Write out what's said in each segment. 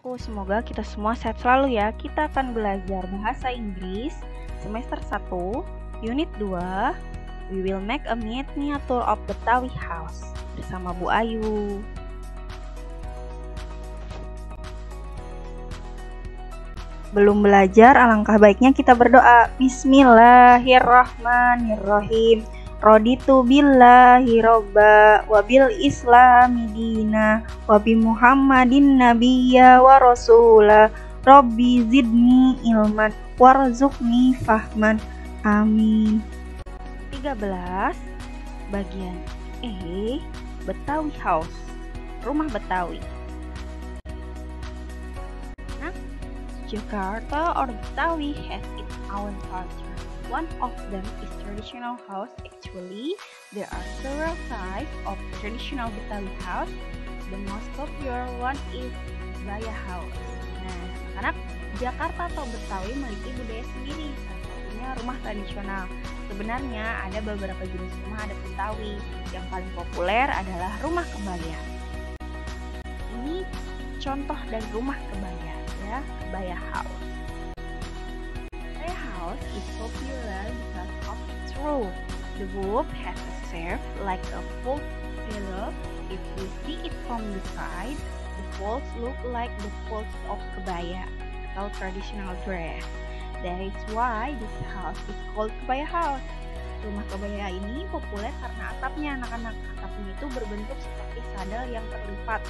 Semoga kita semua sehat selalu ya. Kita akan belajar bahasa Inggris semester 1, unit 2. We will make a miniature of Betawi house bersama Bu Ayu. Belum belajar, alangkah baiknya kita berdoa. Bismillahirrahmanirrahim. Raditu billahi robba wa bil islami dina wa bi muhammadin nabiyya wa rasula rabbi zidni ilman warzuqni fahman. Amin. 13. Bagian E, Betawi house, rumah Betawi. Jakarta or Betawi has its own culture. One of them is traditional house. Actually, there are several types of traditional Betawi house. The most popular one is Kebaya house. Nah, anak Jakarta atau Betawi memiliki budaya sendiri. Salah satunya rumah tradisional. Sebenarnya ada beberapa jenis rumah adat Betawi. Yang paling populer adalah rumah kebaya. Ini contoh dari rumah kebaya, ya, Kebaya house. Kebaya house is popular because of its roof. The roof has a shape like a fold pillow. If we see it from the side, the folds look like the folds of kebaya atau traditional dress. That is why this house is called Kebaya house. Rumah kebaya ini populer karena atapnya, anak-anak. Atapnya itu berbentuk seperti sadel yang terlipat.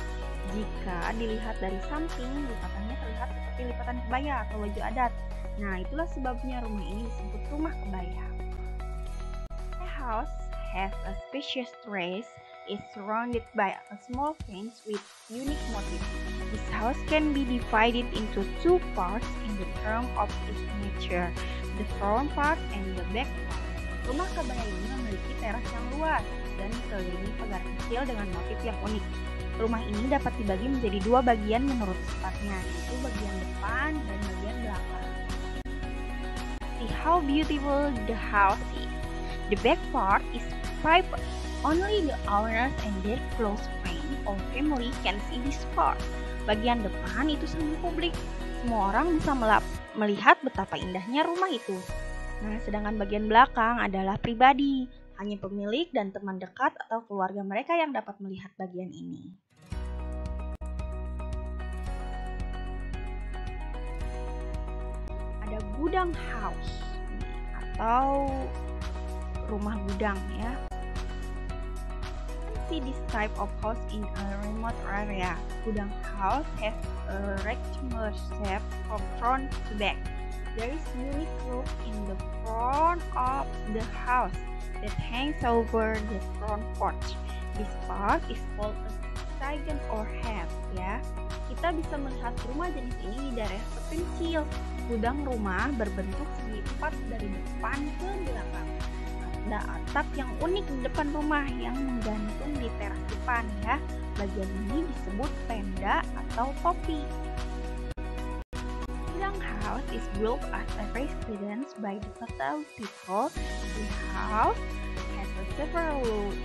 Jika dilihat dari samping, lipatannya terlihat seperti lipatan kebaya atau baju adat. Nah, itulah sebabnya rumah ini disebut rumah kebaya. A house has a spacious terrace, is surrounded by a small fence with unique motif. This house can be divided into two parts in the term of its nature, the front part and the back part. Rumah kebaya ini memiliki teras yang luas dan dikelilingi pagar kecil dengan motif yang unik. Rumah ini dapat dibagi menjadi dua bagian menurut sifatnya, yaitu bagian depan dan bagian belakang. See how beautiful the house is. The back part is private. Only the owners and their close friends or family can see this part. Bagian depan itu semi publik. Semua orang bisa melihat betapa indahnya rumah itu. Nah, sedangkan bagian belakang adalah pribadi. Hanya pemilik dan teman dekat atau keluarga mereka yang dapat melihat bagian ini. Ada gudang house atau rumah gudang, ya. See this type of house in a remote area. Gudang house has a rectangular shape from front to back. There is unique roof in the front of the house that hangs over the front porch. This part is called a steigen or head, ya. Kita bisa melihat rumah jenis ini di daerah terpencil. Gudang rumah berbentuk segi empat dari depan ke belakang. Ada atap yang unik di depan rumah yang menggantung di teras depan, ya. Bagian ini disebut tenda atau topi. Gudang house is built as a residence by the Betawi people. The house has several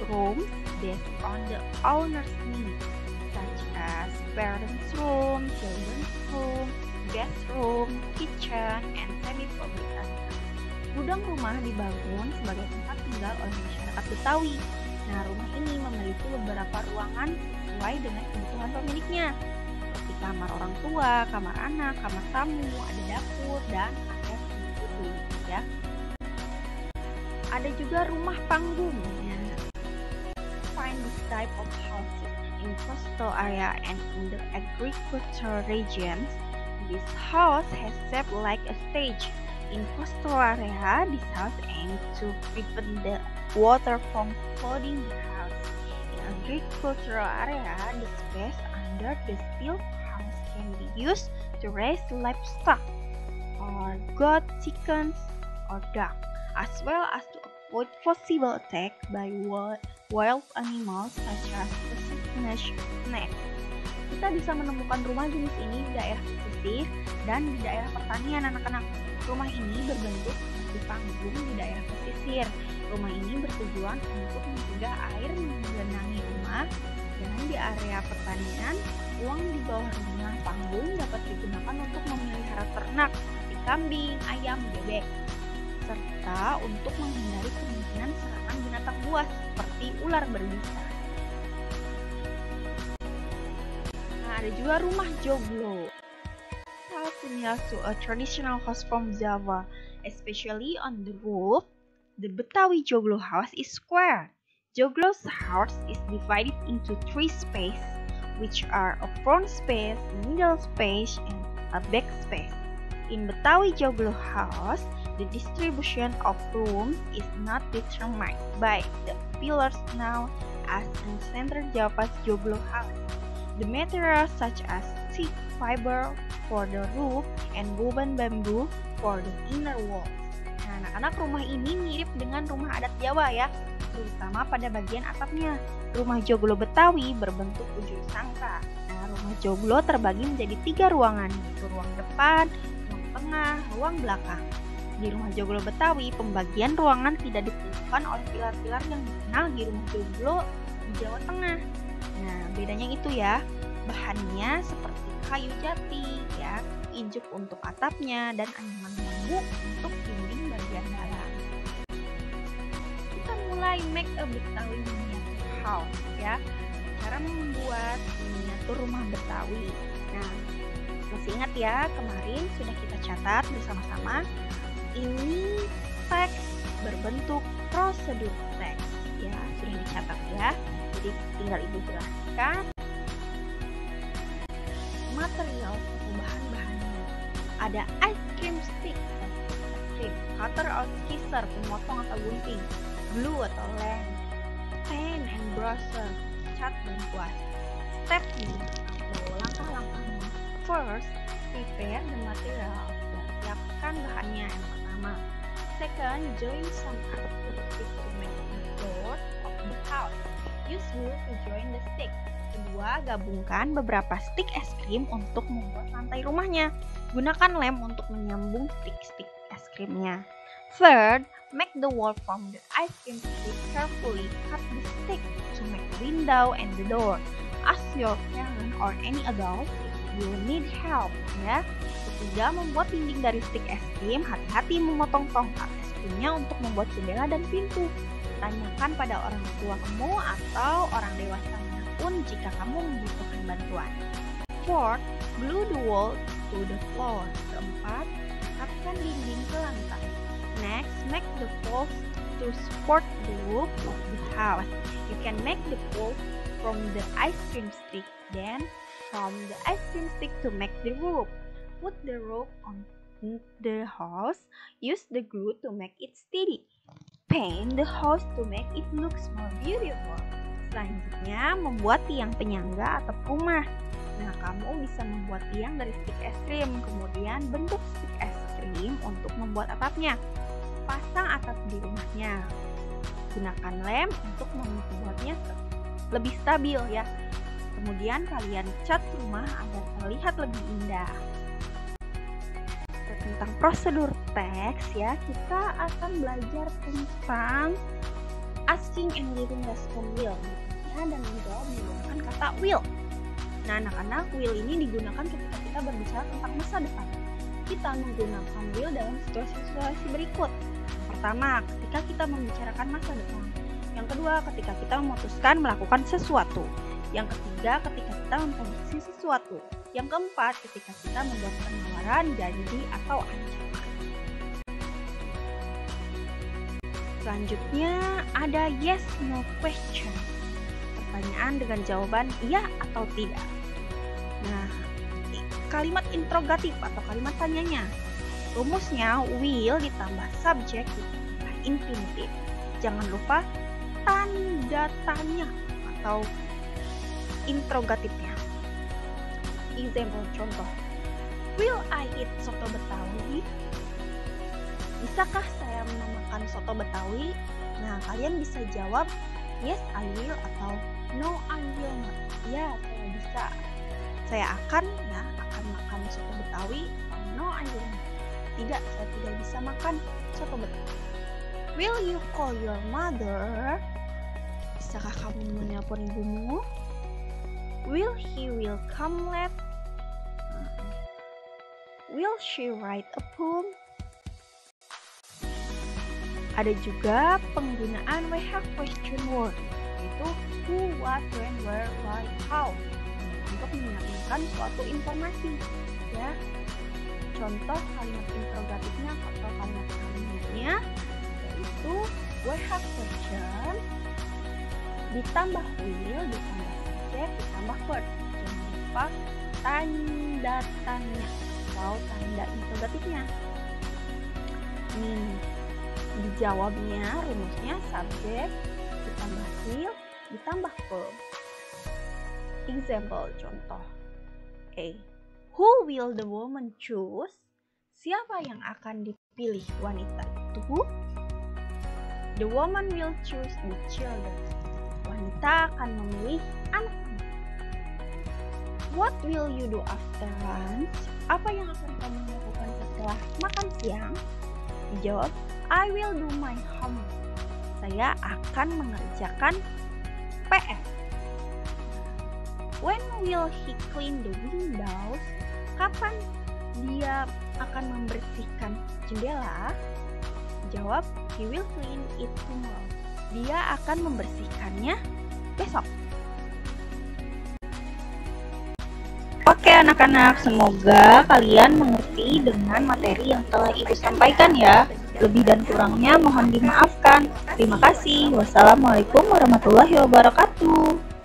rooms based on the owner's needs, such as parents' room, children's room, guest room, kitchen, and semi-public area. Gudang rumah dibangun sebagai tempat tinggal oleh masyarakat Betawi. Nah, rumah ini memiliki beberapa ruangan sesuai dengan kebutuhan pemiliknya, seperti kamar orang tua, kamar anak, kamar tamu, ada dapur, dan area publik, ya. Ada juga rumah panggung. Find this type of houses in coastal area and in the agricultural regions. This house has shaped like a stage. In coastal area, this house aims to prevent the water from flooding the house. In agricultural area, the space under the steel house can be used to raise livestock, or goat, chickens, or duck, as well as to avoid possible attack by wild animals such as poisonous snakes. Kita bisa menemukan rumah jenis ini di daerah pesisir dan di daerah pertanian, anak-anak. Rumah ini berbentuk seperti panggung di daerah pesisir. Rumah ini bertujuan untuk mencegah air menggenangi rumah, dan di area pertanian, uang di bawah rumah panggung ternak seperti kambing, ayam, bebek, serta untuk menghindari kemungkinan serangan binatang buas seperti ular berbisa. Nah, ada juga rumah joglo. Similar to a traditional house from Java, especially on the roof. The Betawi joglo house is square. Joglo's house is divided into three spaces, which are a front space, middle space, and a back space. In Betawi joglo house, the distribution of rooms is not determined by the pillars now as in Central Java's joglo house. The materials such as thick fiber for the roof and woven bamboo for the inner walls. Nah, anak-anak, rumah ini mirip dengan rumah adat Jawa ya, terutama pada bagian atapnya. Rumah joglo Betawi berbentuk ujung sangka. Nah, rumah joglo terbagi menjadi 3 ruangan, yaitu ruang depan, ruang tengah, ruang belakang. Di rumah joglo Betawi, pembagian ruangan tidak ditentukan oleh pilar-pilar yang dikenal di rumah joglo di Jawa Tengah. Nah, bedanya itu ya, bahannya seperti kayu jati ya, injuk untuk atapnya, dan anyaman bambu untuk dinding bagian dalam. Kita mulai make a Betawi miniature house ya, cara membuat miniatur rumah Betawi. Nah, masih ingat ya, kemarin sudah kita catat bersama-sama. Ini teks berbentuk prosedur teks ya, sudah dicatat ya. Jadi tinggal Ibu jelaskan material atau bahan-bahannya. Ada ice cream stick, cutter atau skisser, pemotong atau gunting, glue atau lem, pen and brusher, cat dan kuas. Step atau langkah-langkahnya. First, prepare the material. Siapkan bahannya yang pertama. Second, join some activities to make the floor of the house. Use glue to join the stick. Kedua, gabungkan beberapa stick es krim untuk membuat lantai rumahnya. Gunakan lem untuk menyambung stick-stick es krimnya. Third, make the wall from the ice cream stick carefully. Cut the stick to make the window and the door. Ask your parent or any adult if you need help ya. Ketiga, membuat dinding dari stick es krim. Hati-hati memotong tongkat es krimnya untuk membuat jendela dan pintu. Tanyakan pada orang tua kamu atau orang dewasa manapun jika kamu membutuhkan bantuan. Fourth, glue the wall to the floor. Keempat, ikatkan dinding ke lantai. Next, make the poles to support the roof of the house. You can make the poles from the ice cream stick, then from the ice cream stick to make the roof. Put the roof on the house. Use the glue to make it steady. Paint the house to make it looks more beautiful. Selanjutnya, membuat tiang penyangga atau rumah. Nah, kamu bisa membuat tiang dari stick es krim, kemudian bentuk stick es krim untuk membuat atapnya. Pasang atap di rumahnya. Gunakan lem untuk membuatnya lebih stabil ya. Kemudian kalian cat rumah agar terlihat lebih indah. Tentang prosedur teks ya, kita akan belajar tentang asking and giving response will, dan menjawab menggunakan kata will. Nah, anak-anak, will ini digunakan ketika kita berbicara tentang masa depan. Kita menggunakan will dalam situasi-situasi berikut. Pertama, ketika kita membicarakan masa depan. Yang kedua, ketika kita memutuskan melakukan sesuatu. Yang ketiga, ketika kita memprediksi sesuatu. Yang keempat, ketika kita membuat penawaran, janji, atau ancaman. Selanjutnya ada yes no question. Pertanyaan dengan jawaban iya atau tidak. Nah, kalimat interrogatif atau kalimat tanyanya. Rumusnya will ditambah subjek ditambah infinitif. Jangan lupa tanda tanya atau interrogatifnya. Example contoh. Will I eat soto Betawi? Bisakah saya memakan soto Betawi? Nah, kalian bisa jawab yes I will atau no I will not. Ya, saya bisa. Saya akan makan soto Betawi. No I will not. Tidak, saya tidak bisa makan soto Betawi. Will you call your mother? Bisakah kamu menelpon ibumu? Will he come late? Will she write a poem? Ada juga penggunaan we have question word, yaitu who, what, when, where, why, how, untuk menyatakan suatu informasi. Ya, contoh kalimat interrogatifnya atau kalimat kalimatnya yaitu we have question ditambah will ditambah subject ditambah verb. Jangan lupa tanda tanya atau tanda interrogatifnya. Nih, dijawabnya rumusnya subject ditambah will ditambah verb. Example contoh A. Who will the woman choose? Siapa yang akan dipilih wanita itu? The woman will choose the children. Wanita akan memilih anak-anak. What will you do after lunch? Apa yang akan kamu lakukan setelah makan siang? Dijawab, I will do my homework. Saya akan mengerjakan PR. When will he clean the windows? Kapan dia akan membersihkan jendela? Jawab, he will clean it tomorrow. Dia akan membersihkannya besok. Oke anak-anak, semoga kalian mengerti dengan materi yang telah Ibu sampaikan ya. Lebih dan kurangnya mohon dimaafkan. Terima kasih. Wassalamualaikum warahmatullahi wabarakatuh.